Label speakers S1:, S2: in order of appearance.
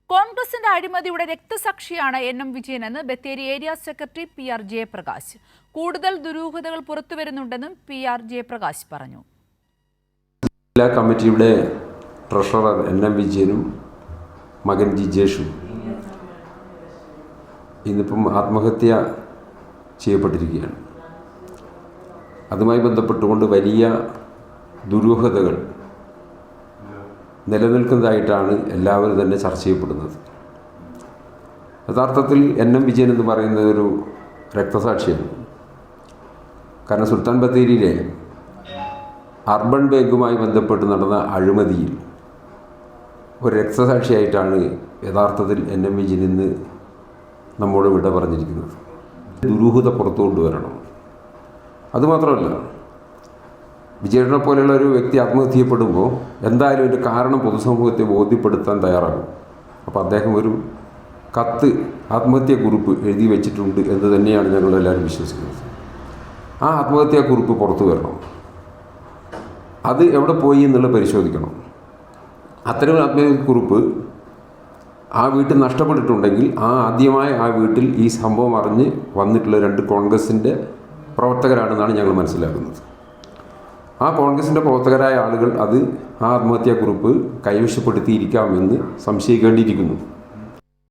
S1: കോൺഗ്രസിന്റെ അഴിമതിയുടെ രക്തസാക്ഷിയാണ് എൻ.എം. വിജയനെന്ന് Bathery area secretary PR. Jayaprakash. കൂടുതൽ ദുരൂഹതകൾ പുറത്തുവരുന്നുണ്ടെന്നും പി.ആർ. ജയപ്രകാശ് പറഞ്ഞു.
S2: ജില്ലാ കമ്മിറ്റിയുടെ ട്രഷറർ എൻ.എം. വിജയനും മകൻ ജിജേഷും ഇന്നിപ്പം ആത്മഹത്യ ചെയ്യപ്പെട്ടിരിക്കുകയാണ്. അതുമായി ബന്ധപ്പെട്ടുകൊണ്ട് വലിയ ദുരൂഹതകൾ നിലനിൽക്കുന്നതായിട്ടാണ് എല്ലാവരും തന്നെ ചർച്ച ചെയ്യപ്പെടുന്നത്. യഥാർത്ഥത്തിൽ എൻ.എം. വിജയൻ എന്ന് പറയുന്നത് ഒരു രക്തസാക്ഷിയാണ്. കാരണം സുൽത്താൻ ബത്തേരിയിലെ അർബൻ ബാങ്കുമായി ബന്ധപ്പെട്ട് നടന്ന അഴിമതിയിൽ ഒരു രക്തസാക്ഷിയായിട്ടാണ് യഥാർത്ഥത്തിൽ എൻ.എം. വിജയൻ ഇന്ന് നമ്മോട് വിട പറഞ്ഞിരിക്കുന്നത്. ദുരൂഹത പുറത്തു കൊണ്ടുവരണം. അതുമാത്രമല്ല, വിജയനെ പോലെയുള്ള ഒരു വ്യക്തി ആത്മഹത്യ ചെയ്യപ്പെടുമ്പോൾ എന്തായാലും അതിൻ്റെ കാരണം പൊതുസമൂഹത്തെ ബോധ്യപ്പെടുത്താൻ തയ്യാറാകും. അപ്പോൾ അദ്ദേഹം ഒരു കത്ത് ആത്മഹത്യാക്കുറിപ്പ് എഴുതി വെച്ചിട്ടുണ്ട് എന്ന് തന്നെയാണ് ഞങ്ങളെല്ലാവരും വിശ്വസിക്കുന്നത്. ആ ആത്മഹത്യാക്കുറിപ്പ് പുറത്തു വരണം. അത് എവിടെ പോയി എന്നുള്ളത് പരിശോധിക്കണം. അത്തരം ആത്മഹത്യാക്കുറിപ്പ് ആ വീട്ടിൽ നഷ്ടപ്പെട്ടിട്ടുണ്ടെങ്കിൽ ആദ്യമായി ആ വീട്ടിൽ ഈ സംഭവം അറിഞ്ഞ് വന്നിട്ടുള്ള 2 കോൺഗ്രസിൻ്റെ പ്രവർത്തകരാണെന്നാണ് ഞങ്ങൾ മനസ്സിലാക്കുന്നത്. ആ കോൺഗ്രസിൻ്റെ പ്രവർത്തകരായ ആളുകൾ അത് ആ ആത്മഹത്യാക്കുറിപ്പ് കൈവശപ്പെടുത്തിയിരിക്കാമെന്ന് സംശയിക്കേണ്ടിയിരിക്കുന്നു.